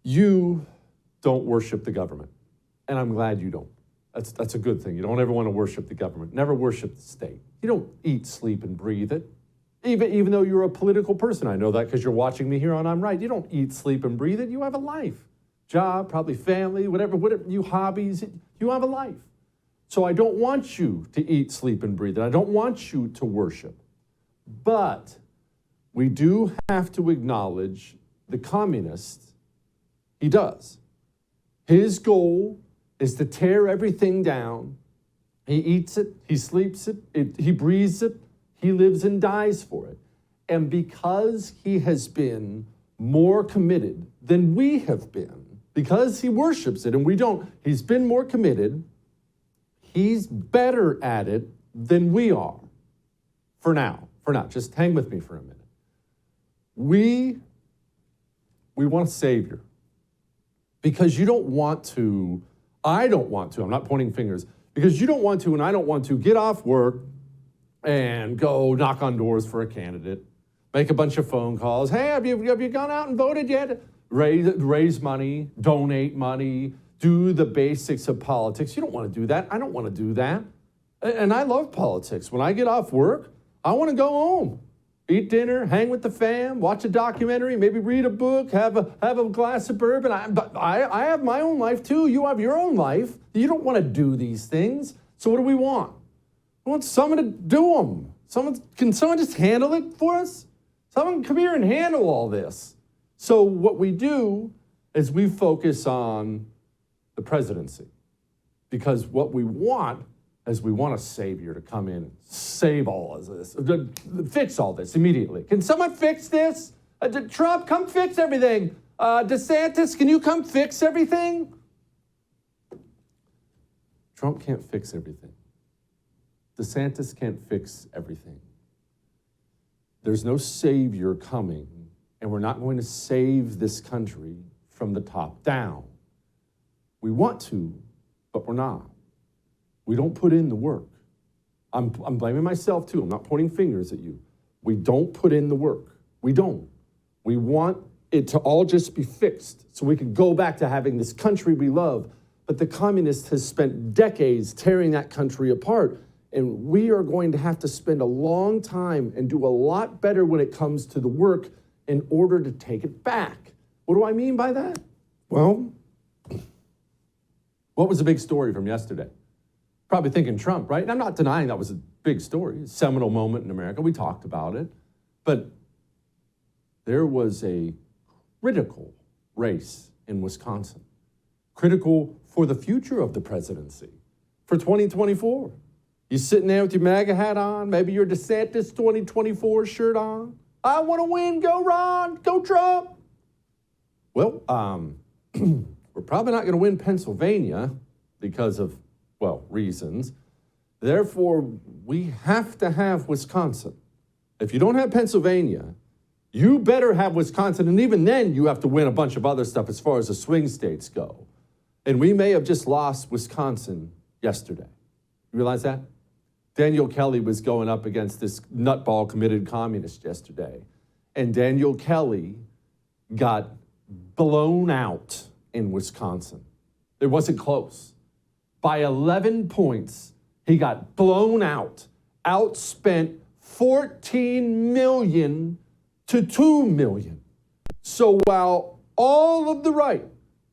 You don't worship the government, and I'm glad you don't. That's a good thing. You don't ever want to worship the government. Never worship the state. You don't eat, sleep, and breathe it. Even though you're a political person, I know that because you're watching me here on I'm Right. You don't eat, sleep, and breathe it. You have a life, job, probably family, whatever you hobbies. You have a life. So I don't want you to eat, sleep, and breathe it. I don't want you to worship. But we do have to acknowledge the communist. He does. His goal is to tear everything down. He eats it, he sleeps it, he breathes it, he lives and dies for it. And because he has been more committed than we have been, because he worships it and we don't, he's been more committed, he's better at it than we are. For now. Just hang with me for a minute. We want a savior. Because you don't want to, I don't want to, I'm not pointing fingers, because you don't want to and I don't want to get off work and go knock on doors for a candidate, make a bunch of phone calls. Hey, have you gone out and voted yet? Raise money, donate money, do the basics of politics. You don't want to do that. I don't want to do that. And I love politics. When I get off work, I want to go home, eat dinner, hang with the fam, watch a documentary, maybe read a book, have a glass of bourbon. I have my own life too. You have your own life. You don't want to do these things. So what do we want? We want someone to do them. Can someone just handle it for us? Someone come here and handle all this. So what we do is we focus on the presidency, because what we want is we want a savior to come in and save all of this, fix all this immediately. Can someone fix this? Trump, come fix everything. DeSantis, can you come fix everything? Trump can't fix everything. DeSantis can't fix everything. There's no savior coming, and we're not going to save this country from the top down. We want to, but we're not. We don't put in the work. I'm blaming myself too. I'm not pointing fingers at you. We don't put in the work. We don't. We want it to all just be fixed so we can go back to having this country we love. But the communist has spent decades tearing that country apart. And we are going to have to spend a long time and do a lot better when it comes to the work in order to take it back. What do I mean by that? Well, what was the big story from yesterday? Probably thinking Trump, right? And I'm not denying that was a big story, a seminal moment in America. We talked about it. But there was a critical race in Wisconsin, critical for the future of the presidency, for 2024. You sitting there with your MAGA hat on, maybe your DeSantis 2024 shirt on. I want to win, go Ron, go Trump. Well, we're probably not going to win Pennsylvania because of, well, reasons. Therefore, we have to have Wisconsin. If you don't have Pennsylvania, you better have Wisconsin, and even then you have to win a bunch of other stuff as far as the swing states go. And we may have just lost Wisconsin yesterday. You realize that? Daniel Kelly was going up against this nutball committed communist yesterday. And Daniel Kelly got blown out in Wisconsin. It wasn't close. By 11 points, he got blown out, outspent 14 million to 2 million. So while all of the right,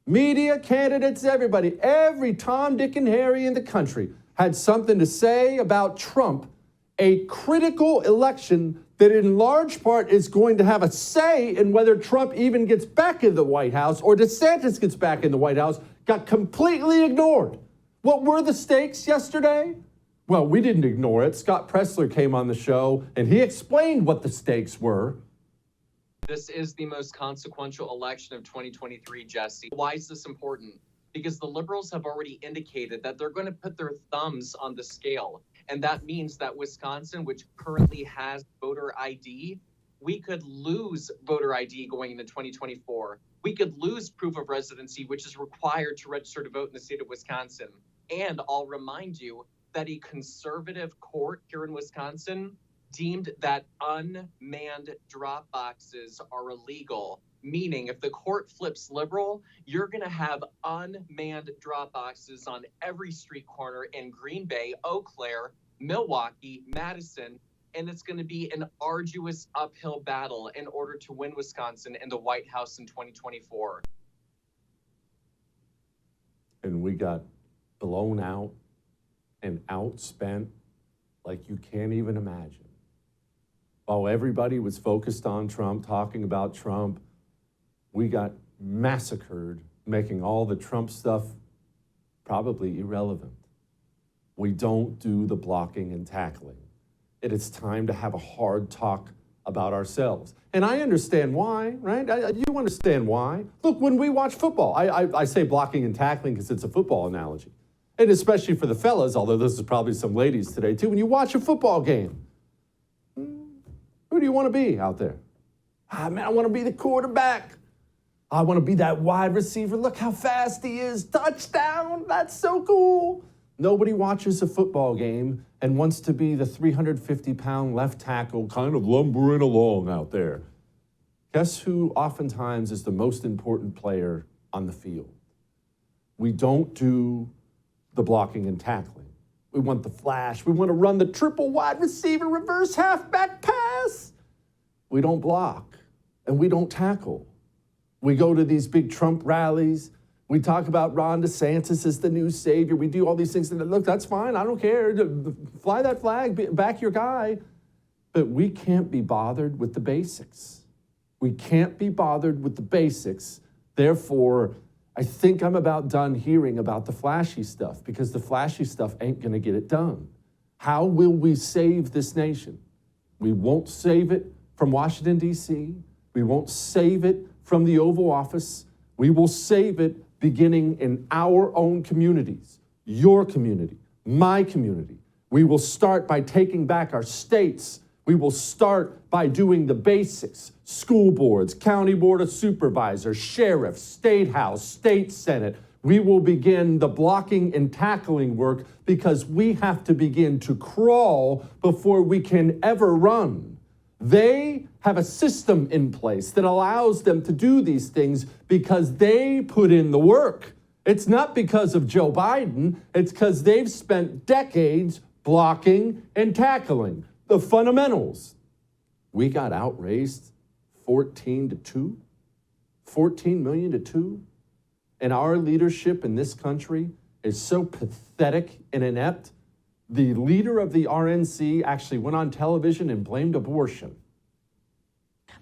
media, candidates, everybody, every Tom, Dick, and Harry in the country had something to say about Trump, a critical election that in large part is going to have a say in whether Trump even gets back in the White House or DeSantis gets back in the White House, got completely ignored. What were the stakes yesterday? Well, we didn't ignore it. Scott Pressler came on the show and he explained what the stakes were. This is the most consequential election of 2023, Jesse. Why is this important? Because the liberals have already indicated that they're going to put their thumbs on the scale. And that means that Wisconsin, which currently has voter ID, we could lose voter ID going into 2024. We could lose proof of residency, which is required to register to vote in the state of Wisconsin. And I'll remind you that a conservative court here in Wisconsin deemed that unmanned drop boxes are illegal, Meaning, if the court flips liberal, you're going to have unmanned drop boxes on every street corner in Green Bay, Eau Claire, Milwaukee, Madison, and it's going to be an arduous uphill battle in order to win Wisconsin and the White House in 2024. And we got blown out and outspent like you can't even imagine. While everybody was focused on Trump, talking about Trump, we got massacred, making all the Trump stuff probably irrelevant. We don't do the blocking and tackling. It is time to have a hard talk about ourselves. And I understand why, right? You understand why. Look, when we watch football, I say blocking and tackling because it's a football analogy. And especially for the fellas, although this is probably some ladies today too, when you watch a football game, who do you want to be out there? Man, I want to be the quarterback. I want to be that wide receiver. Look how fast he is. Touchdown. That's so cool. Nobody watches a football game and wants to be the 350-pound left tackle kind of lumbering along out there. Guess who oftentimes is the most important player on the field? We don't do the blocking and tackling. We want the flash. We want to run the triple wide receiver reverse halfback pass. We don't block and we don't tackle. We go to these big Trump rallies. We talk about Ron DeSantis as the new savior. We do all these things. And look, that's fine. I don't care. Fly that flag, back your guy. But we can't be bothered with the basics. We can't be bothered with the basics. Therefore, I think I'm about done hearing about the flashy stuff because the flashy stuff ain't going to get it done. How will we save this nation? We won't save it from Washington, D.C. We won't save it from the Oval Office. We will save it beginning in our own communities, your community, my community. We will start by taking back our states. We will start by doing the basics: school boards, county board of supervisors, sheriff, state house, state senate. We will begin the blocking and tackling work because we have to begin to crawl before we can ever run. They have a system in place that allows them to do these things because they put in the work. It's not because of Joe Biden. It's because they've spent decades blocking and tackling the fundamentals. We got outraised 14-2, 14 million to 2. And our leadership in this country is so pathetic and inept. The leader of the RNC actually went on television and blamed abortion.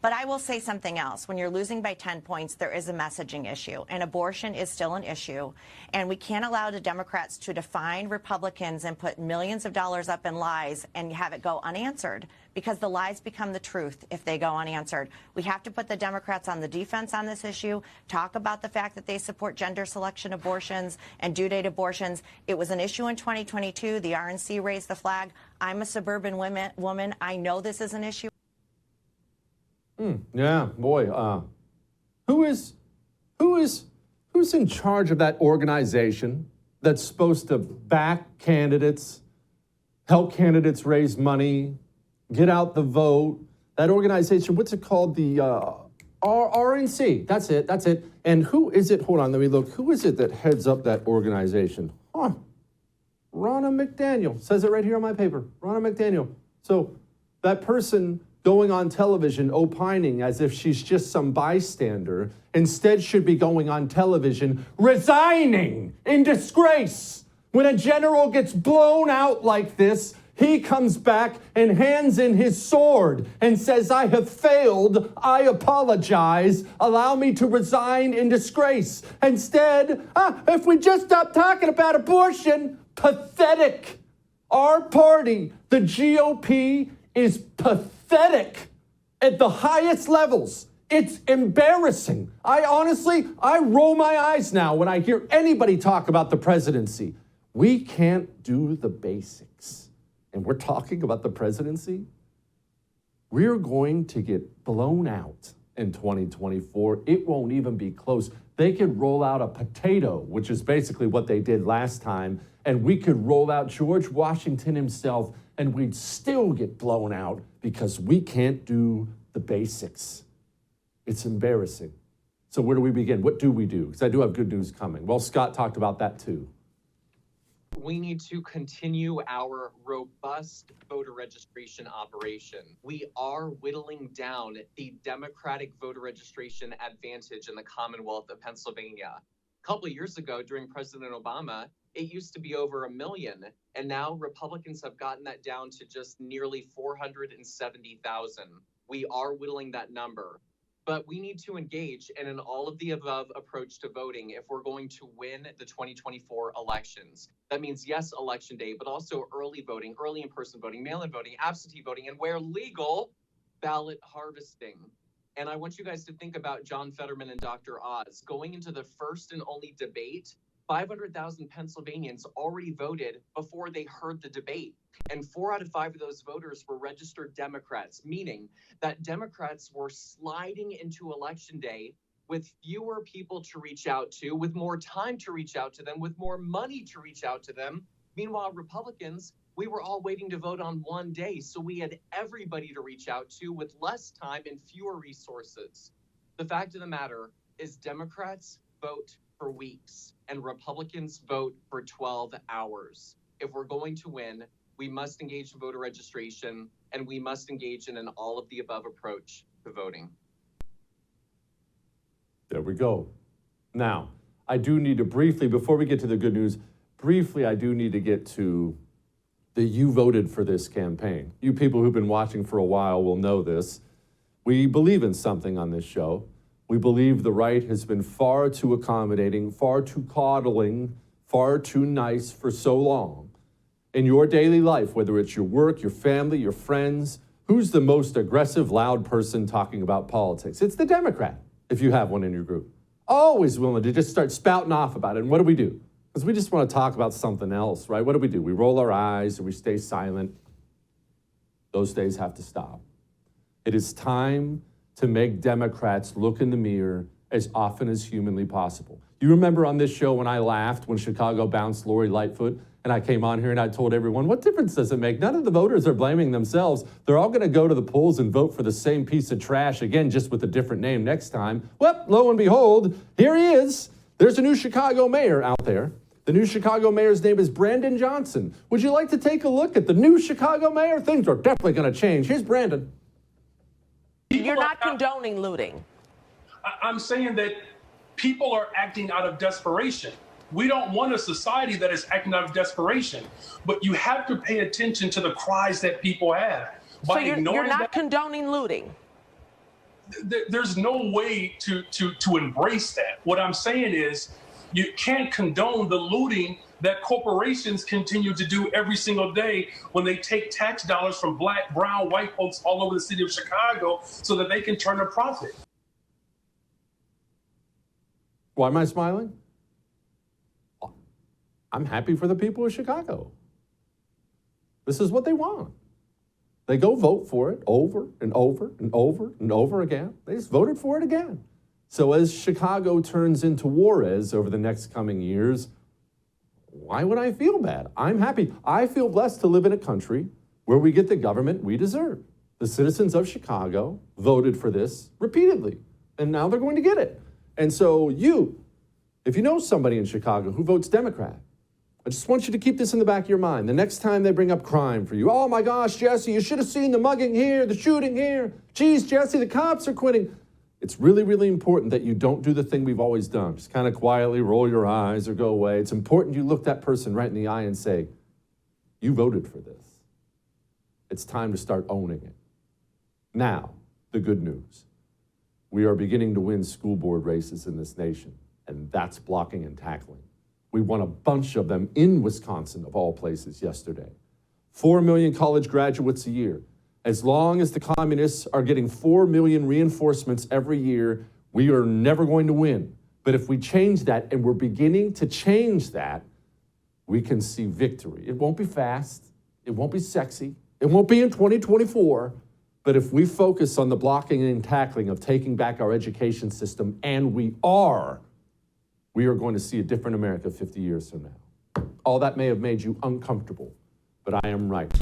But I will say something else. When you're losing by 10 points, there is a messaging issue, and abortion is still an issue. And we can't allow the Democrats to define Republicans and put millions of dollars up in lies and have it go unanswered, because the lies become the truth if they go unanswered. We have to put the Democrats on the defense on this issue, talk about the fact that they support gender selection abortions and due date abortions. It was an issue in 2022. The RNC raised the flag. I'm a suburban woman. I know this is an issue. Yeah, boy. Who's in charge of that organization that's supposed to back candidates, help candidates raise money, get out the vote? That organization, what's it called? The RNC. That's it. And who is it? Hold on, let me look. Who is it that heads up that organization? Ronna McDaniel. Says it right here on my paper. Ronna McDaniel. So that person going on television opining as if she's just some bystander instead should be going on television resigning in disgrace. When a general gets blown out like this, he comes back and hands in his sword and says, I have failed, I apologize, allow me to resign in disgrace. Instead, if we just stop talking about abortion, pathetic. Our party, the GOP, is pathetic at the highest levels. It's embarrassing. I roll my eyes now when I hear anybody talk about the presidency. We can't do the basics. And we're talking about the presidency. We're going to get blown out in 2024. It won't even be close. They could roll out a potato, which is basically what they did last time, and we could roll out George Washington himself, and we'd still get blown out because we can't do the basics. It's embarrassing. So where do we begin? What do we do? Because I do have good news coming. Well, Scott talked about that too. We need to continue our robust voter registration operation. We are whittling down the Democratic voter registration advantage in the Commonwealth of Pennsylvania. A couple of years ago, during President Obama, it used to be over 1 million, and now Republicans have gotten that down to just nearly 470,000. We are whittling that number. But we need to engage in an all-of-the-above approach to voting if we're going to win the 2024 elections. That means, yes, election day, but also early voting, early in-person voting, mail-in voting, absentee voting, and where legal, ballot harvesting. And I want you guys to think about John Fetterman and Dr. Oz. Going into the first and only debate, 500,000 Pennsylvanians already voted before they heard the debate. And 4 out of 5 of those voters were registered Democrats, meaning that Democrats were sliding into Election Day with fewer people to reach out to, with more time to reach out to them, with more money to reach out to them. Meanwhile, Republicans, we were all waiting to vote on one day, so we had everybody to reach out to with less time and fewer resources. The fact of the matter is Democrats vote for weeks and Republicans vote for 12 hours. If we're going to win, we must engage in voter registration, and we must engage in an all-of-the-above approach to voting. There we go. Now, I do need to briefly, before we get to the good news, I do need to get to the You Voted for This campaign. You people who've been watching for a while will know this. We believe in something on this show. We believe the right has been far too accommodating, far too coddling, far too nice for so long. In your daily life, whether it's your work, your family, your friends, who's the most aggressive, loud person talking about politics? It's the Democrat, if you have one in your group. Always willing to just start spouting off about it. And what do we do? Because we just want to talk about something else, right? What do? We roll our eyes or we stay silent. Those days have to stop. It is time to make Democrats look in the mirror as often as humanly possible. You remember on this show when I laughed when Chicago bounced Lori Lightfoot, and I came on here and I told everyone, what difference does it make? None of the voters are blaming themselves. They're all going to go to the polls and vote for the same piece of trash, again, just with a different name next time. Well, lo and behold, here he is. There's a new Chicago mayor out there. The new Chicago mayor's name is Brandon Johnson. Would you like to take a look at the new Chicago mayor? Things are definitely going to change. Here's Brandon. You're not condoning looting. I'm saying that people are acting out of desperation. We don't want a society that is acting out of desperation, but you have to pay attention to the cries that people have. So you're not condoning looting. There's no way to embrace that. What I'm saying is you can't condone the looting that corporations continue to do every single day when they take tax dollars from black, brown, white folks all over the city of Chicago so that they can turn a profit. Why am I smiling? I'm happy for the people of Chicago. This is what they want. They go vote for it over and over and over and over again. They just voted for it again. So as Chicago turns into Juarez over the next coming years, why would I feel bad? I'm happy. I feel blessed to live in a country where we get the government we deserve. The citizens of Chicago voted for this repeatedly, and now they're going to get it. And so if you know somebody in Chicago who votes Democrat, I just want you to keep this in the back of your mind. The next time they bring up crime for you, oh my gosh, Jesse, you should have seen the mugging here, the shooting here. Geez, Jesse, the cops are quitting. It's really, really important that you don't do the thing we've always done. Just kind of quietly roll your eyes or go away. It's important you look that person right in the eye and say, you voted for this. It's time to start owning it. Now, the good news. We are beginning to win school board races in this nation, and that's blocking and tackling. We won a bunch of them in Wisconsin, of all places, yesterday. 4 million college graduates a year. As long as the communists are getting 4 million reinforcements every year, we are never going to win. But if we change that, and we're beginning to change that, we can see victory. It won't be fast. It won't be sexy. It won't be in 2024. But if we focus on the blocking and tackling of taking back our education system, and we are going to see a different America 50 years from now. All that may have made you uncomfortable, but I am right.